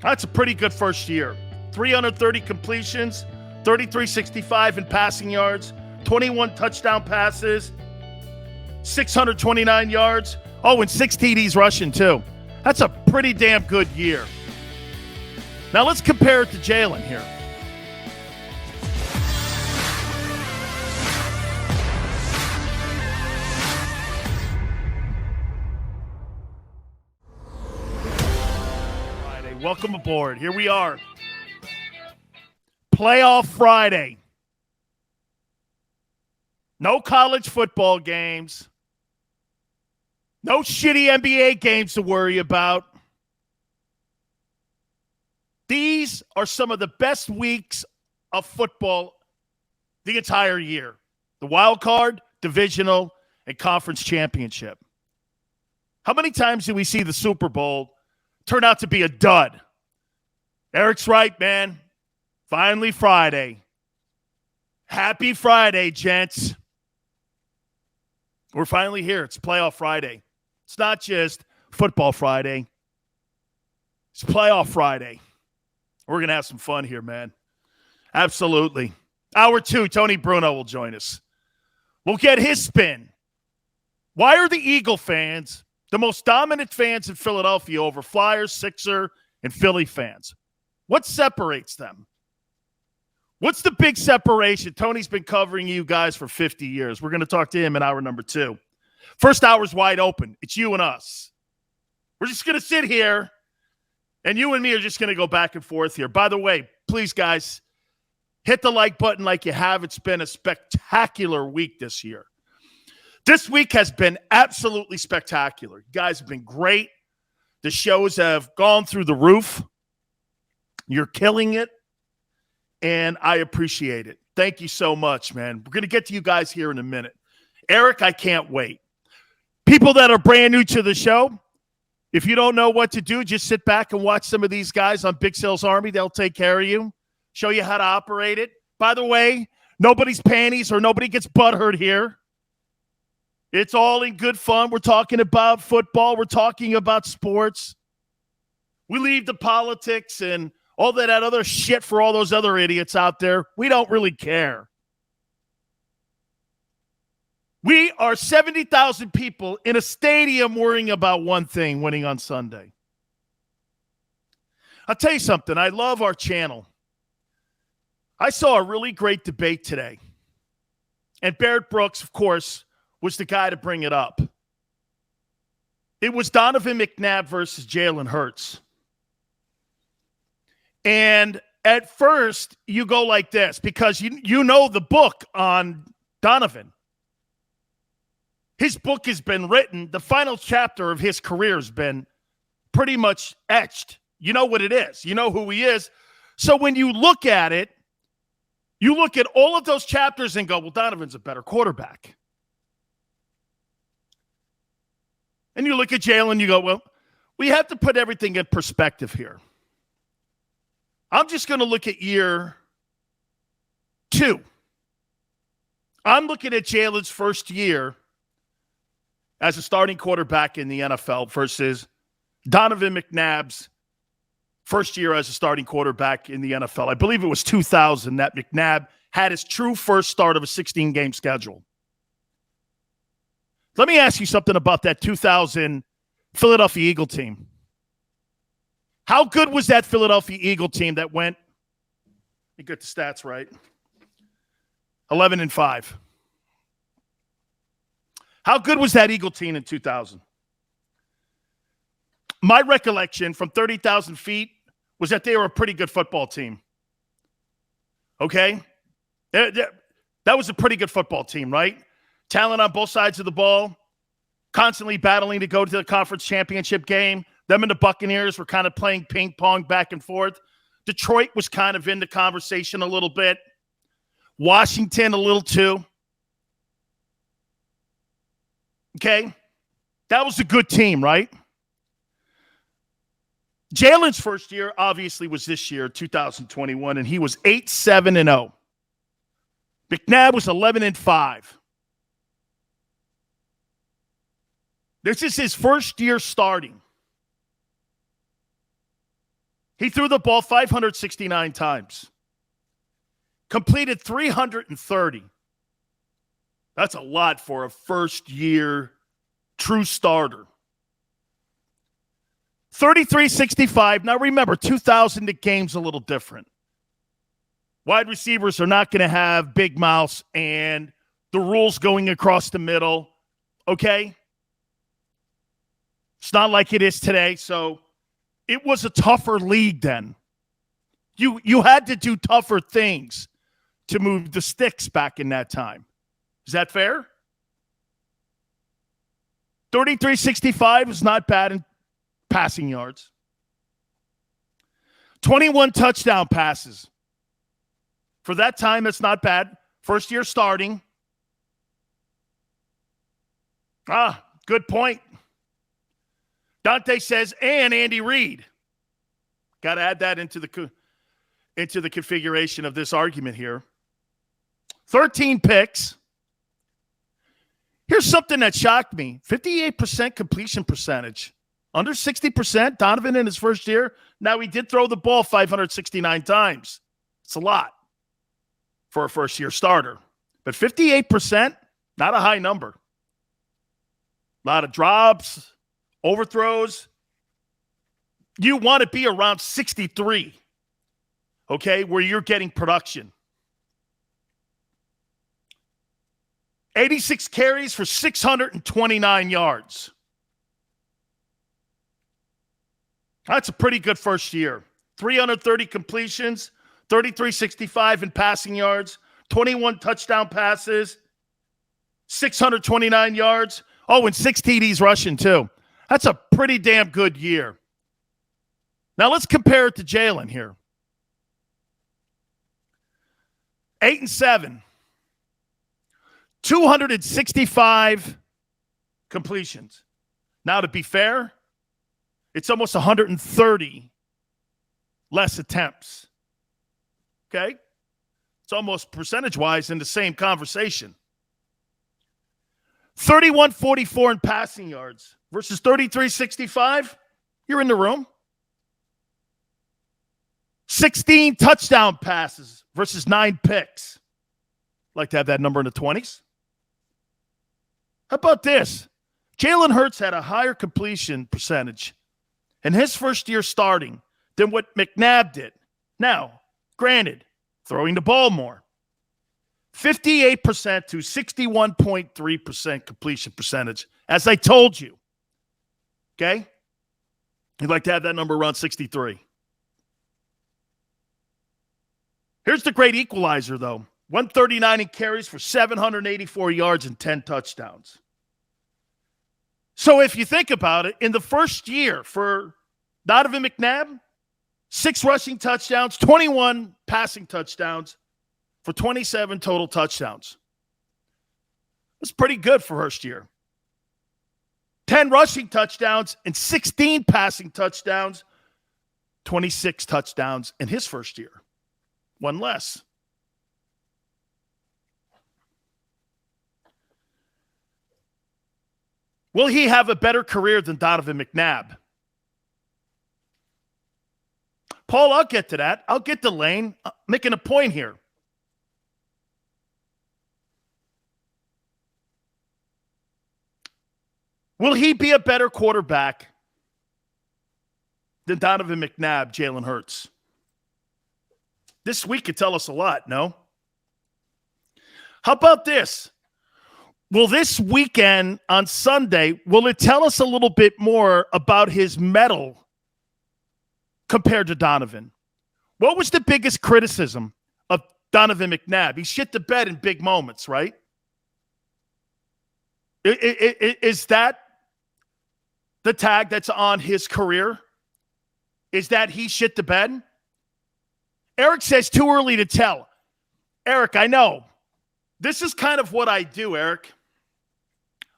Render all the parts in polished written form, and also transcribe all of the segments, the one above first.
That's a pretty good first year. 330 completions, 3365 in passing yards, 21 touchdown passes, 629 yards. Oh, and 6 TDs rushing too. That's a pretty damn good year. Now let's compare it to Jalen here. Friday. Welcome aboard. Here we are. Playoff Friday. No college football games. No shitty NBA games to worry about. These are some of the best weeks of football the entire year. The wild card, divisional, and conference championship. How many times do we see the Super Bowl turn out to be a dud? Eric's right, man. Finally Friday. Happy Friday, gents. We're finally here. It's playoff Friday. It's not just football Friday. It's playoff Friday. We're going to have some fun here, man. Absolutely. Hour 2, Tony Bruno will join us. We'll get his spin. Why are the Eagle fans the most dominant fans in Philadelphia over Flyers, Sixer, and Philly fans? What separates them? What's the big separation? Tony's been covering you guys for 50 years. We're going to talk to him in hour number 2. First hour's wide open. It's you and us. We're just going to sit here, and you and me are just going to go back and forth here. By the way, please, guys, hit the like button like you have. It's been a spectacular week this year. This week has been absolutely spectacular. You guys have been great. The shows have gone through the roof. You're killing it, and I appreciate it. Thank you so much, man. We're going to get to you guys here in a minute. Eric, I can't wait. People that are brand new to the show, if you don't know what to do, just sit back and watch some of these guys on Big Sales Army. They'll take care of you, show you how to operate it. By the way, nobody's panties or nobody gets butthurt here. It's all in good fun. We're talking about football. We're talking about sports. We leave the politics and all that other shit for all those other idiots out there. We don't really care. We are 70,000 people in a stadium worrying about one thing, winning on Sunday. I'll tell you something. I love our channel. I saw a really great debate today. And Barrett Brooks, of course, was the guy to bring it up. It was Donovan McNabb versus Jalen Hurts. And at first, you go like this because you know the book on Donovan. His book has been written. The final chapter of his career has been pretty much etched. You know what it is. You know who he is. So when you look at it, you look at all of those chapters and go, well, Donovan's a better quarterback. And you look at Jalen, you go, well, we have to put everything in perspective here. I'm just going to look at year 2. I'm looking at Jalen's first year as a starting quarterback in the NFL versus Donovan McNabb's first year as a starting quarterback in the NFL. I believe it was 2000 that McNabb had his true first start of a 16-game schedule. Let me ask you something about that 2000 Philadelphia Eagle team. How good was that Philadelphia Eagle team that went, you get the stats right, 11-5? How good was that Eagle team in 2000? My recollection from 30,000 feet was that they were a pretty good football team. Okay? That was a pretty good football team, right? Talent on both sides of the ball, constantly battling to go to the conference championship game. Them and the Buccaneers were kind of playing ping pong back and forth. Detroit was kind of in the conversation a little bit. Washington a little too. Okay? That was a good team, right? Jalen's first year obviously was this year, 2021, and he was 8-7-0. McNabb was 11-5. This is his first year starting. He threw the ball 569 times. Completed 330. That's a lot for a first-year true starter. 33-65. Now remember, 2,000 the game's a little different. Wide receivers are not going to have big mouths and the rules going across the middle. Okay? It's not like it is today, so it was a tougher league then. You had to do tougher things to move the sticks back in that time. Is that fair? 33-65 is not bad in passing yards. 21 touchdown passes. For that time, that's not bad. First year starting. Good point. Dante says, and Andy Reid. Got to add that into the configuration of this argument here. 13 picks. Here's something that shocked me. 58% completion percentage. Under 60%. Donovan in his first year. Now, he did throw the ball 569 times. It's a lot for a first-year starter. But 58%, not a high number. A lot of drops, overthrows. You want to be around 63, okay, where you're getting production. 86 carries for 629 yards. That's a pretty good first year. 330 completions, 33-65 in passing yards, 21 touchdown passes, 629 yards. Oh, and 6 TDs rushing too. That's a pretty damn good year. Now let's compare it to Jalen here. 8-7. 265 completions. Now, to be fair, it's almost 130 less attempts. Okay? It's almost percentage-wise in the same conversation. 31-44 in passing yards versus 33-65. You're in the room. 16 touchdown passes versus 9 picks. Like to have that number in the 20s. How about this? Jalen Hurts had a higher completion percentage in his first year starting than what McNabb did. Now, granted, throwing the ball more. 58% to 61.3% completion percentage, as I told you. Okay? You'd like to have that number around 63. Here's the great equalizer, though. 139 in carries for 784 yards and 10 touchdowns. So if you think about it, in the first year for Donovan McNabb, 6 rushing touchdowns, 21 passing touchdowns for 27 total touchdowns. That's pretty good for first year. 10 rushing touchdowns and 16 passing touchdowns, 26 touchdowns in his first year. One less. Will he have a better career than Donovan McNabb? Paul, I'll get to that. I'll get to Lane. I'm making a point here. Will he be a better quarterback than Donovan McNabb, Jalen Hurts? This week could tell us a lot, no? How about this? Will this weekend on Sunday, will it tell us a little bit more about his mettle compared to Donovan? What was the biggest criticism of Donovan McNabb? He shit the bed in big moments, right? Is that the tag that's on his career? Is that he shit the bed? Eric says too early to tell. Eric, I know. This is kind of what I do, Eric.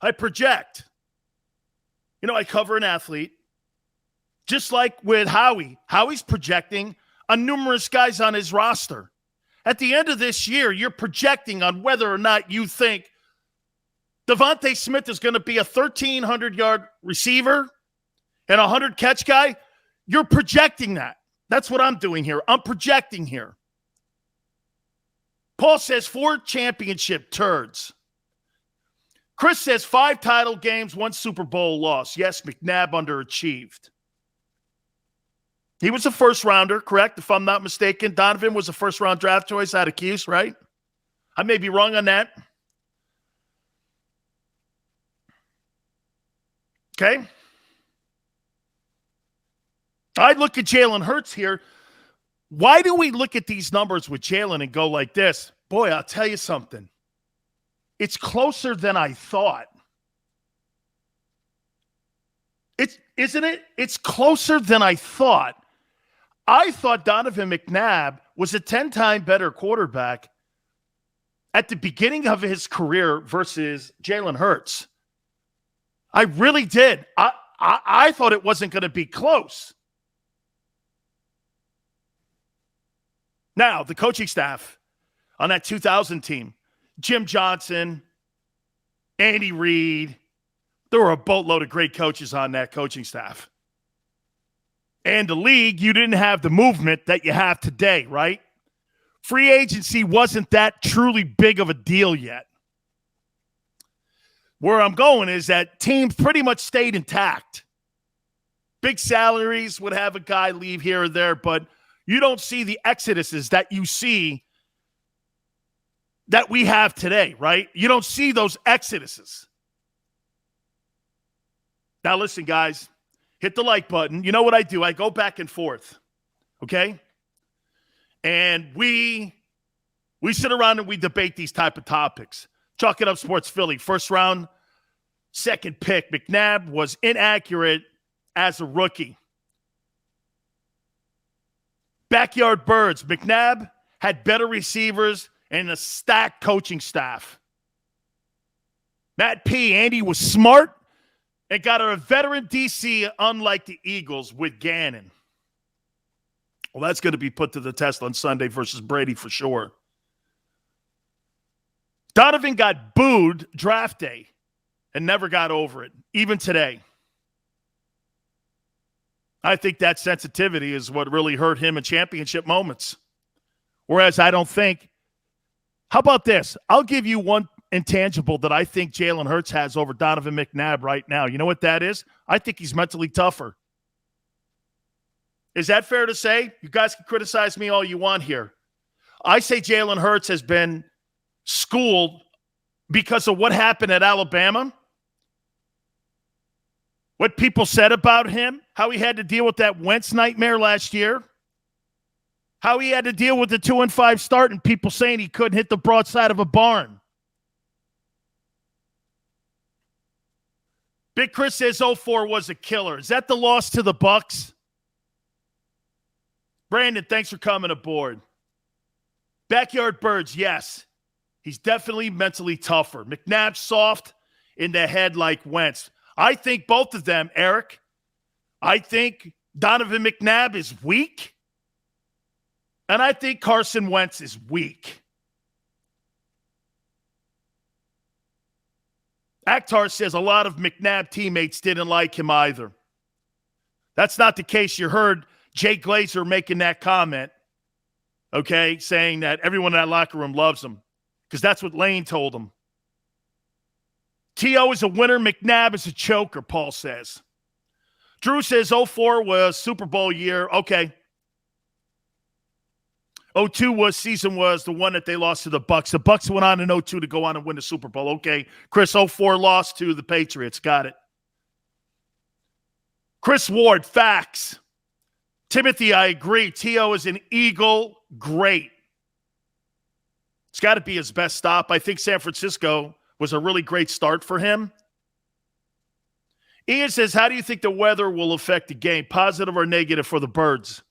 I project. You know, I cover an athlete. Just like with Howie. Howie's projecting on numerous guys on his roster. At the end of this year, you're projecting on whether or not you think Devontae Smith is going to be a 1,300-yard receiver and a 100-catch guy. You're projecting that. That's what I'm doing here. I'm projecting here. Paul says 4 championship turds. Chris says 5 title games, 1 Super Bowl loss. Yes, McNabb underachieved. He was a first-rounder, correct, if I'm not mistaken. Donovan was a first-round draft choice out of Cuse, right? I may be wrong on that. Okay. I look at Jalen Hurts here. Why do we look at these numbers with Jalen and go like this? Boy, I'll tell you something. It's closer than I thought. Isn't it? It's closer than I thought. I thought Donovan McNabb was a 10-time better quarterback at the beginning of his career versus Jalen Hurts. I really did. I thought it wasn't going to be close. Now, the coaching staff on that 2000 team, Jim Johnson, Andy Reid, there were a boatload of great coaches on that coaching staff. And the league, you didn't have the movement that you have today, right? Free agency wasn't that truly big of a deal yet. Where I'm going is that teams pretty much stayed intact. Big salaries would have a guy leave here or there, but you don't see the exoduses that you see that we have today, right? You don't see those exoduses. Now listen, guys, hit the like button. You know what I do? I go back and forth, okay? And we sit around and we debate these type of topics. Chalk It Up Sports Philly, first round, second pick. McNabb was inaccurate as a rookie. Backyard Birds, McNabb had better receivers and a stacked coaching staff. Matt P., Andy was smart and got a veteran DC unlike the Eagles with Gannon. Well, that's going to be put to the test on Sunday versus Brady for sure. Donovan got booed draft day and never got over it, even today. I think that sensitivity is what really hurt him in championship moments. Whereas I don't think – how about this? I'll give you one intangible that I think Jalen Hurts has over Donovan McNabb right now. You know what that is? I think he's mentally tougher. Is that fair to say? You guys can criticize me all you want here. I say Jalen Hurts has been schooled because of what happened at Alabama, what people said about him, how he had to deal with that Wentz nightmare last year, how he had to deal with the 2-5 start and people saying he couldn't hit the broadside of a barn. Big Chris says 04 was a killer. Is that the loss to the Bucks? Brandon, thanks for coming aboard. Backyard Birds, yes. He's definitely mentally tougher. McNabb soft in the head like Wentz. I think both of them, Eric. I think Donovan McNabb is weak. And I think Carson Wentz is weak. Akhtar says a lot of McNabb teammates didn't like him either. That's not the case. You heard Jay Glazer making that comment, okay, saying that everyone in that locker room loves him because that's what Lane told him. T.O. is a winner. McNabb is a choker, Paul says. Drew says 04 was Super Bowl year. Okay. 02 season was the one that they lost to the Bucks. The Bucks went on in 02 to go on and win the Super Bowl. Okay. Chris, 04 lost to the Patriots. Got it. Chris Ward, facts. Timothy, I agree. T.O. is an Eagle great. It's got to be his best stop. I think San Francisco was a really great start for him. Ian says, how do you think the weather will affect the game, positive or negative for the Birds?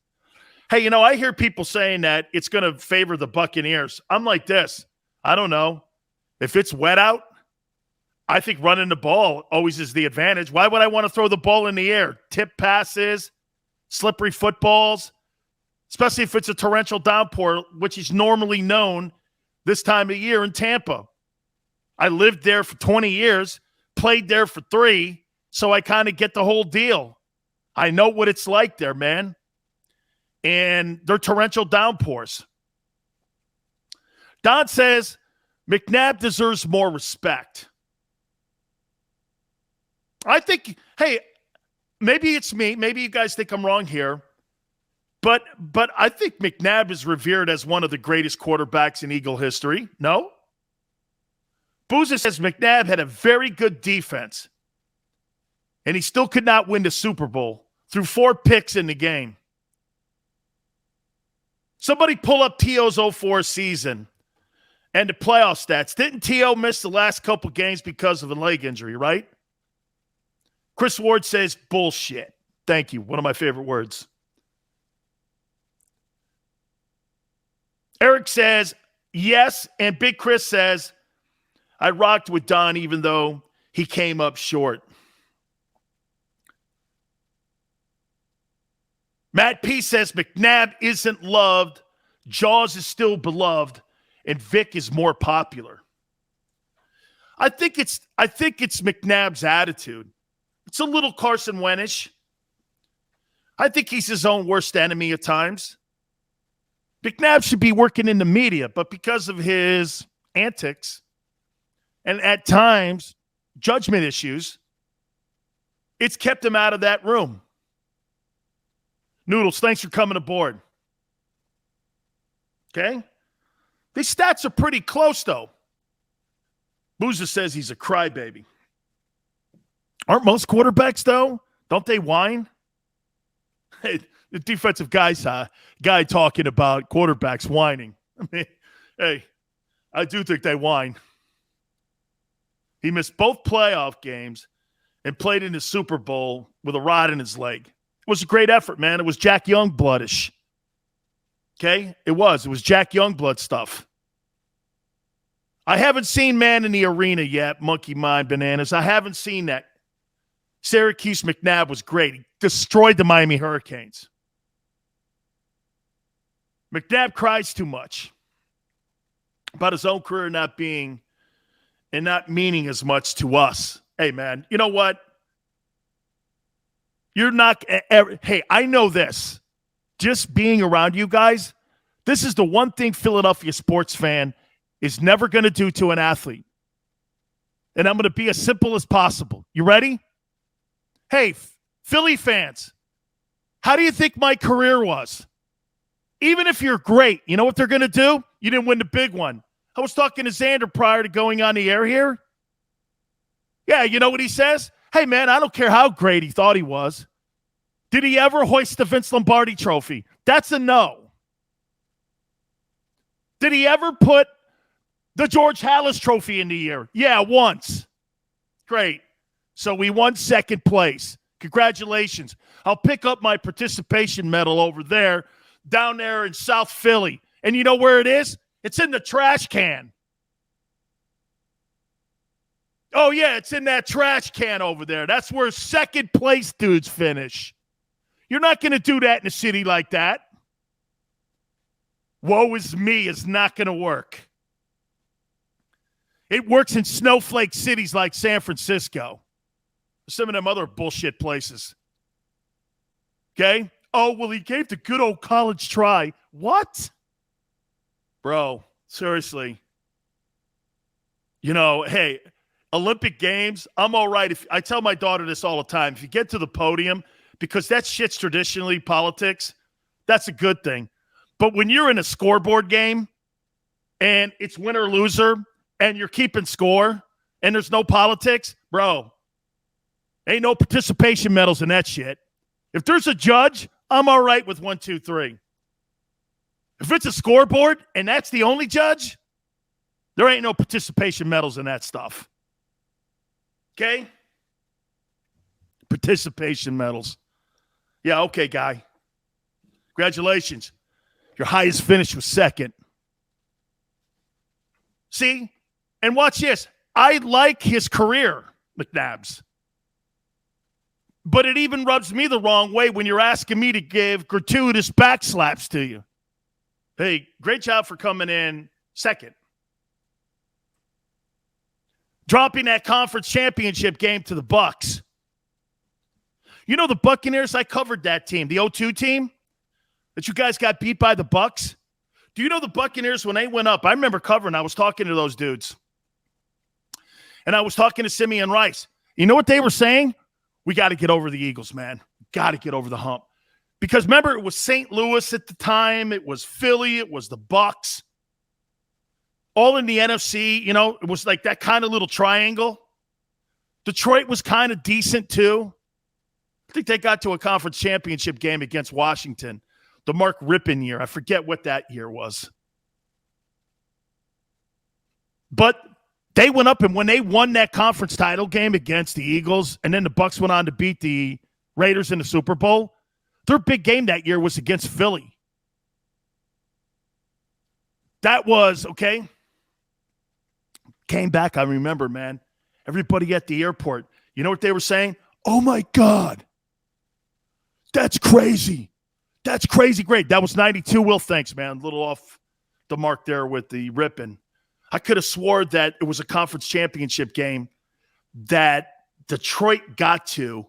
Hey, you know, I hear people saying that it's going to favor the Buccaneers. I'm like this. I don't know. If it's wet out, I think running the ball always is the advantage. Why would I want to throw the ball in the air? Tip passes, slippery footballs, especially if it's a torrential downpour, which is normally known this time of year in Tampa. I lived there for 20 years, played there for 3, so I kind of get the whole deal. I know what it's like there, man. and their torrential downpours. Don says McNabb deserves more respect. I think, hey, maybe it's me. Maybe you guys think I'm wrong here. But I think McNabb is revered as one of the greatest quarterbacks in Eagle history. No? Boozer says McNabb had a very good defense, and he still could not win the Super Bowl through 4 picks in the game. Somebody pull up T.O.'s 04 season and the playoff stats. Didn't T.O. miss the last couple games because of a leg injury, right? Chris Ward says, bullshit. Thank you. One of my favorite words. Eric says, yes. And Big Chris says, I rocked with Don even though he came up short. Matt P says, McNabb isn't loved. Jaws is still beloved. And Vic is more popular. I think it's McNabb's attitude. It's a little Carson Wentz-ish. I think he's his own worst enemy at times. McNabb should be working in the media, but because of his antics and at times judgment issues, it's kept him out of that room. Noodles, thanks for coming aboard. Okay? These stats are pretty close, though. Boozer says he's a crybaby. Aren't most quarterbacks, though? Don't they whine? Hey, the defensive guy talking about quarterbacks whining. I mean, hey, I do think they whine. He missed both playoff games and played in the Super Bowl with a rod in his leg. It was a great effort, man. It was Jack Youngblood-ish. Okay? It was Jack Youngblood stuff. I haven't seen Man in the Arena yet, Monkey Mind Bananas. I haven't seen that. Syracuse McNabb was great. He destroyed the Miami Hurricanes. McNabb cries too much about his own career not being and not meaning as much to us. Hey, man, you know what? You're not – hey, I know this. Just being around you guys, this is the one thing Philadelphia sports fan is never going to do to an athlete. And I'm going to be as simple as possible. You ready? Hey, Philly fans, how do you think my career was? Even if you're great, you know what they're going to do? You didn't win the big one. I was talking to Xander prior to going on the air here. Yeah, you know what he says? Hey, man, I don't care how great he thought he was. Did he ever hoist the Vince Lombardi trophy? That's a no. Did he ever put the George Halas trophy in the air? Yeah, once. Great. So we won second place. Congratulations. I'll pick up my participation medal over there, down there in South Philly. And you know where it is? It's in the trash can. Oh, yeah, it's in that trash can over there. That's where second place dudes finish. You're not going to do that in a city like that. Woe is me is not going to work. It works in snowflake cities like San Francisco. Some of them other bullshit places. Okay? Oh, well, he gave the good old college try. What? Bro, seriously. You know, hey, Olympic Games, I'm all right. If I tell my daughter this all the time, if you get to the podium, because that shit's traditionally politics, that's a good thing. But when you're in a scoreboard game and it's winner or loser and you're keeping score and there's no politics, bro, ain't no participation medals in that shit. If there's a judge, I'm all right with 1, 2, 3. If it's a scoreboard and that's the only judge, there ain't no participation medals in that stuff. Okay? Participation medals. Yeah, okay, guy. Congratulations. Your highest finish was second. See? And watch this. I like his career, McNabb's. But it even rubs me the wrong way when you're asking me to give gratuitous backslaps to you. Hey, great job for coming in second. Dropping that conference championship game to the Bucks. You know the Buccaneers, I covered that team, the 0-2 team. that you guys got beat by the Bucs? Do you know the Buccaneers, when they went up, I remember covering, I was talking to those dudes. And I was talking to Simeon Rice. You know what they were saying? We got to get over the Eagles, man. Got to get over the hump. Because remember, it was St. Louis at the time. It was Philly. It was the Bucs. All in the NFC, it was like that kind of little triangle. Detroit was kind of decent too. I think they got to a conference championship game against Washington. The Mark Rippon year. I forget what that year was. But they went up, and when they won that conference title game against the Eagles, and then the Bucs went on to beat the Raiders in the Super Bowl, their big game that year was against Philly. That was, okay. Came back, I remember, man. Everybody at the airport, you know what they were saying? Oh, my God. That's crazy. That's crazy great. That was 92. Will, thanks, man. A little off the mark there with the Rippon. I could have swore that it was a conference championship game that Detroit got to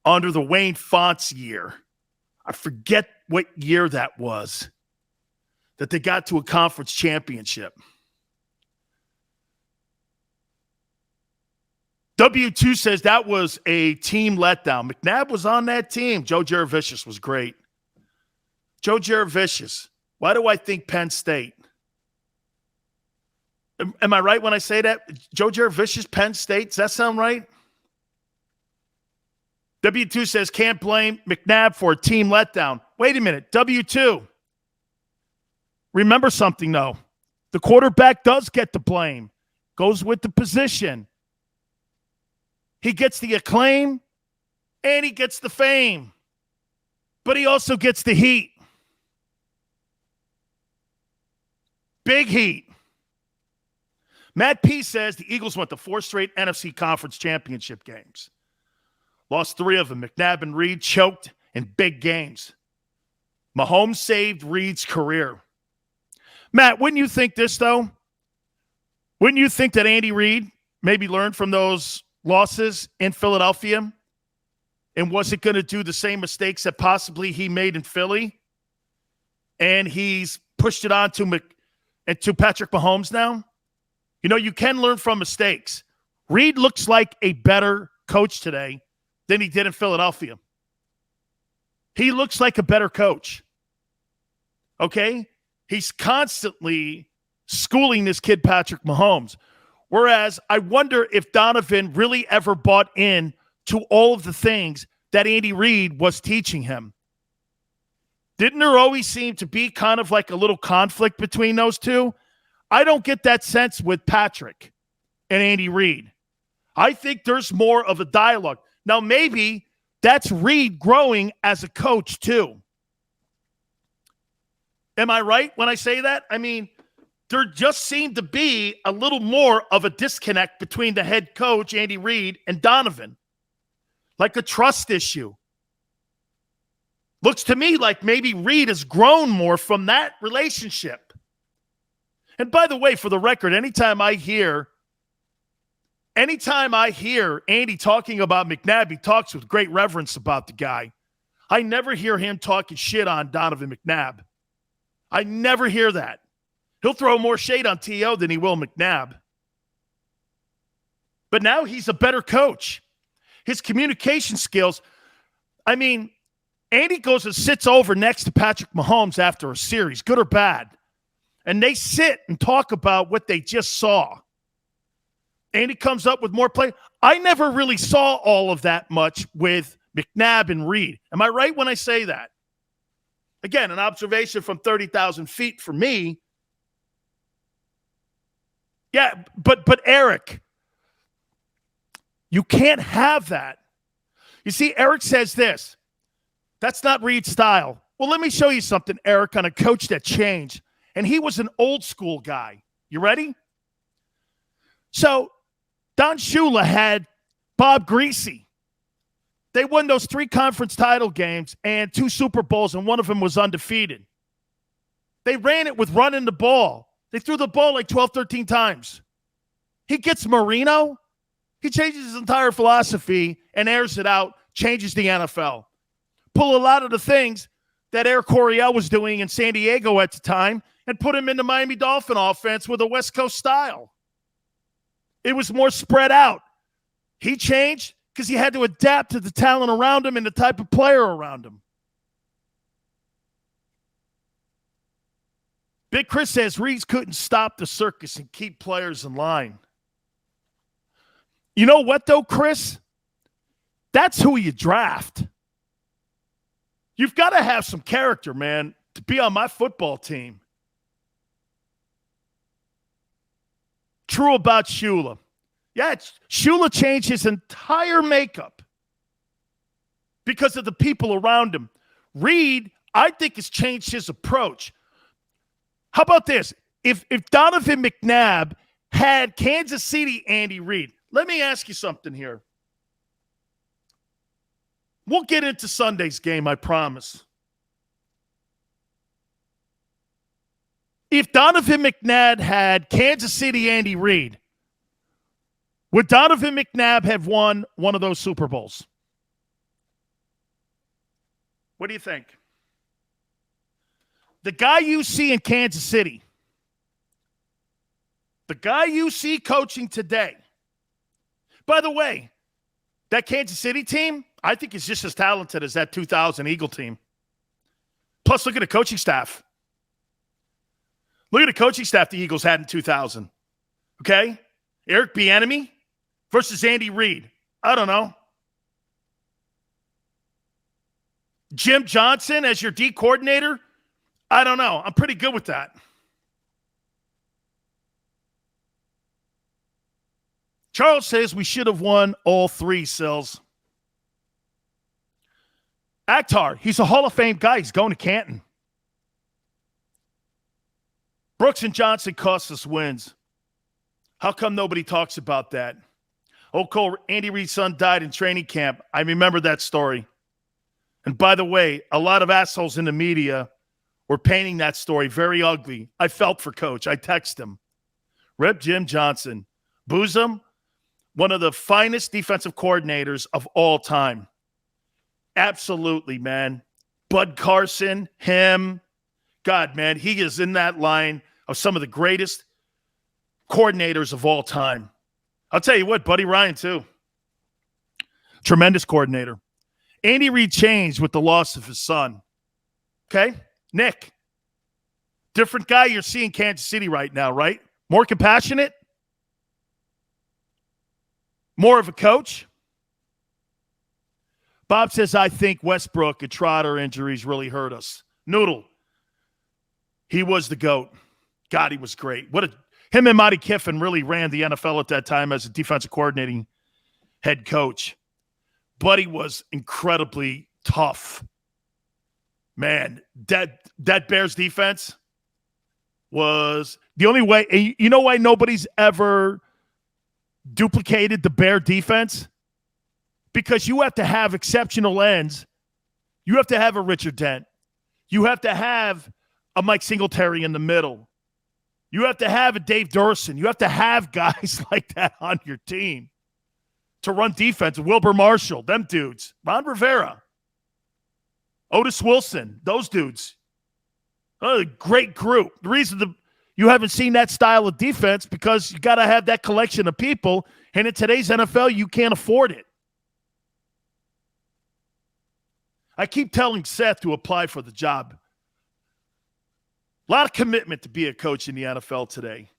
under the Wayne Fontes year. I forget what year that was, that they got to a conference championship. W2 says that was a team letdown. McNabb was on that team. Joe Jurevicius was great. Joe Jurevicius. Why do I think Penn State? Am I right when I say that? Joe Jurevicius, Penn State. Does that sound right? W2 says can't blame McNabb for a team letdown. Wait a minute. W2. Remember something, though. The quarterback does get the blame. Goes with the position. He gets the acclaim, and he gets the fame. But he also gets the heat. Big heat. Matt P. says the Eagles went to 4 straight NFC Conference Championship games. Lost 3 of them. McNabb and Reid choked in big games. Mahomes saved Reid's career. Matt, wouldn't you think this, though? Wouldn't you think that Andy Reid maybe learned from those losses in Philadelphia? And was it going to do the same mistakes that possibly he made in Philly? And he's pushed it on to Patrick Mahomes now? You can learn from mistakes. Reid looks like a better coach today than he did in Philadelphia. He looks like a better coach. Okay? He's constantly schooling this kid, Patrick Mahomes. Whereas I wonder if Donovan really ever bought in to all of the things that Andy Reid was teaching him. Didn't there always seem to be kind of like a little conflict between those two? I don't get that sense with Patrick and Andy Reid. I think there's more of a dialogue. Now, maybe that's Reid growing as a coach too. Am I right when I say that? I mean, there just seemed to be a little more of a disconnect between the head coach, Andy Reid, and Donovan. Like a trust issue. Looks to me like maybe Reid has grown more from that relationship. And by the way, for the record, anytime I hear Andy talking about McNabb, he talks with great reverence about the guy. I never hear him talking shit on Donovan McNabb. I never hear that. He'll throw more shade on T.O. than he will McNabb. But now he's a better coach. His communication skills, I mean, Andy goes and sits over next to Patrick Mahomes after a series, good or bad. And they sit and talk about what they just saw. Andy comes up with more play. I never really saw all of that much with McNabb and Reid. Am I right when I say that? Again, an observation from 30,000 feet for me. Yeah, but Eric, you can't have that. You see, Eric says this. That's not Reid's style. Well, let me show you something, Eric, on a coach that changed. And he was an old school guy. You ready? So, Don Shula had Bob Greasy. They won those 3 conference title games and 2 Super Bowls, and one of them was undefeated. They ran it with running the ball. They threw the ball like 12, 13 times. He gets Marino. He changes his entire philosophy and airs it out, changes the NFL. Pull a lot of the things that Eric Coryell was doing in San Diego at the time and put him in the Miami Dolphin offense with a West Coast style. It was more spread out. He changed because he had to adapt to the talent around him and the type of player around him. Big Chris says Reid couldn't stop the circus and keep players in line. You know what, though, Chris? That's who you draft. You've got to have some character, man, to be on my football team. True about Shula. Yeah, Shula changed his entire makeup because of the people around him. Reid, I think, has changed his approach. How about this? If Donovan McNabb had Kansas City Andy Reid, let me ask you something here. We'll get into Sunday's game, I promise. If Donovan McNabb had Kansas City Andy Reid, would Donovan McNabb have won one of those Super Bowls? What do you think? The guy you see in Kansas City, the guy you see coaching today, by the way, that Kansas City team, I think is just as talented as that 2000 Eagle team. Plus, look at the coaching staff. Look at the coaching staff the Eagles had in 2000. Okay? Eric Bieniemy versus Andy Reid. I don't know. Jim Johnson as your D coordinator. I don't know. I'm pretty good with that. Charles says we should have won all three, Sills. Akhtar, he's a Hall of Fame guy. He's going to Canton. Brooks and Johnson cost us wins. How come nobody talks about that? Oh, Cole, Andy Reid's son died in training camp. I remember that story. And by the way, a lot of assholes in the media were painting that story very ugly. I felt for Coach. I texted him. Rep Jim Johnson. Boozum, one of the finest defensive coordinators of all time. Absolutely, man. Bud Carson, him. God, man, he is in that line of some of the greatest coordinators of all time. I'll tell you what, Buddy Ryan, too. Tremendous coordinator. Andy Reid changed with the loss of his son. Okay? Nick. Different guy you're seeing Kansas City right now, right? More compassionate? More of a coach? Bob says, I think Westbrook and Trotter injuries really hurt us. Noodle. He was the GOAT. God, he was great. Him and Monty Kiffin really ran the NFL at that time as a defensive coordinating head coach. Buddy was incredibly tough. Man, that Bears defense was the only way. You know why nobody's ever duplicated the Bear defense? Because you have to have exceptional ends. You have to have a Richard Dent. You have to have a Mike Singletary in the middle. You have to have a Dave Durson. You have to have guys like that on your team to run defense. Wilbur Marshall, them dudes. Ron Rivera. Otis Wilson, those dudes. A great group. The reason you haven't seen that style of defense because you got to have that collection of people, and in today's NFL, you can't afford it. I keep telling Seth to apply for the job. A lot of commitment to be a coach in the NFL today.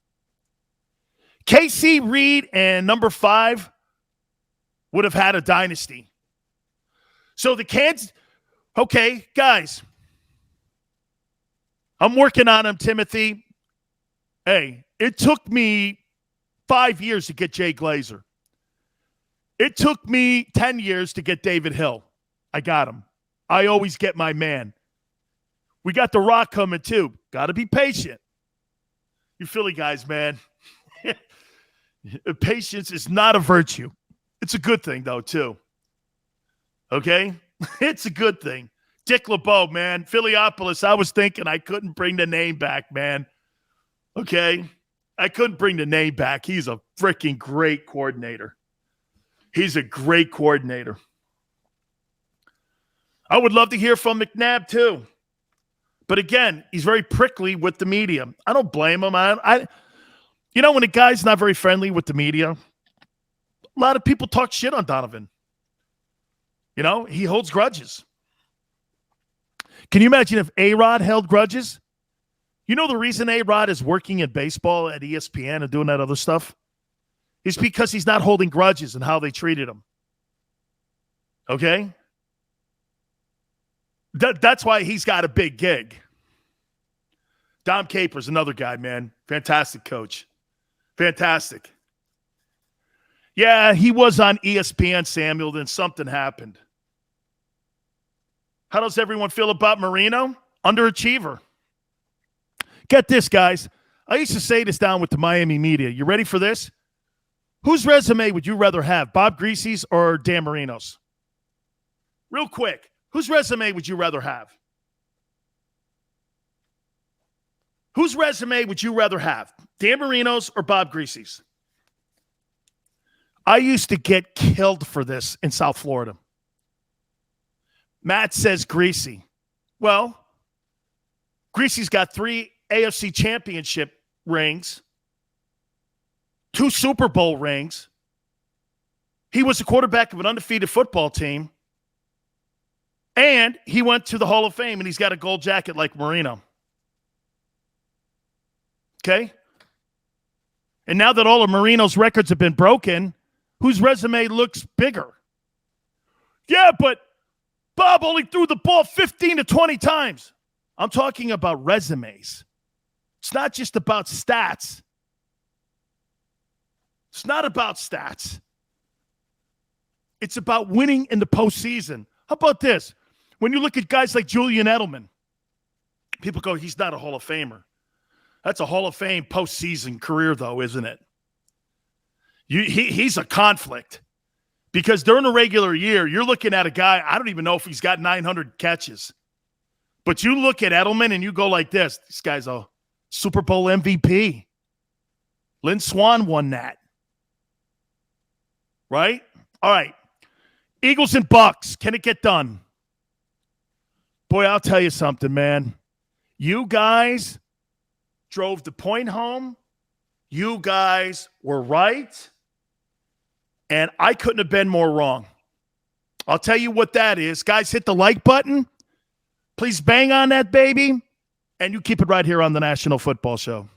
KC, Reid, and number 5 would have had a dynasty. So the Kansas... Okay, guys. I'm working on him, Timothy. Hey, it took me 5 years to get Jay Glazer. It took me 10 years to get David Hill. I got him. I always get my man. We got The Rock coming too. Got to be patient. You Philly guys, man. Patience is not a virtue. It's a good thing, though, too. Okay? It's a good thing. Dick LeBeau, man. Philiopolis, I was thinking I couldn't bring the name back, man. Okay? I couldn't bring the name back. He's a freaking great coordinator. He's a great coordinator. I would love to hear from McNabb, too. But again, he's very prickly with the media. I don't blame him. You know, when a guy's not very friendly with the media, a lot of people talk shit on Donovan. You know, he holds grudges. Can you imagine if A-Rod held grudges? You know the reason A-Rod is working in baseball at ESPN and doing that other stuff? Is because he's not holding grudges and how they treated him. Okay? That's why he's got a big gig. Dom Capers, another guy, man. Fantastic coach. Fantastic. Yeah, he was on ESPN, Samuel, then something happened. How does everyone feel about Marino? Underachiever. Get this, guys. I used to say this down with the Miami media. You ready for this? Whose resume would you rather have, Bob Greasy's or Dan Marino's? Real quick, whose resume would you rather have? Whose resume would you rather have, Dan Marino's or Bob Greasy's? I used to get killed for this in South Florida. Matt says Greasy. Well, Greasy's got 3 AFC championship rings, 2 Super Bowl rings. He was the quarterback of an undefeated football team. And he went to the Hall of Fame, and he's got a gold jacket like Marino. Okay? And now that all of Marino's records have been broken, whose resume looks bigger? Yeah, but Bob only threw the ball 15 to 20 times. I'm talking about resumes. It's not just about stats. It's not about stats. It's about winning in the postseason. How about this? When you look at guys like Julian Edelman, people go, he's not a Hall of Famer. That's a Hall of Fame postseason career, though, isn't it? He's a conflict. Because during a regular year, you're looking at a guy, I don't even know if he's got 900 catches. But you look at Edelman and you go like this. This guy's a Super Bowl MVP. Lynn Swann won that. Right? All right. Eagles and Bucks. Can it get done? Boy, I'll tell you something, man. You guys drove the point home. You guys were right. And I couldn't have been more wrong. I'll tell you what that is. Guys, hit the like button. Please bang on that, baby. And you keep it right here on the National Football Show.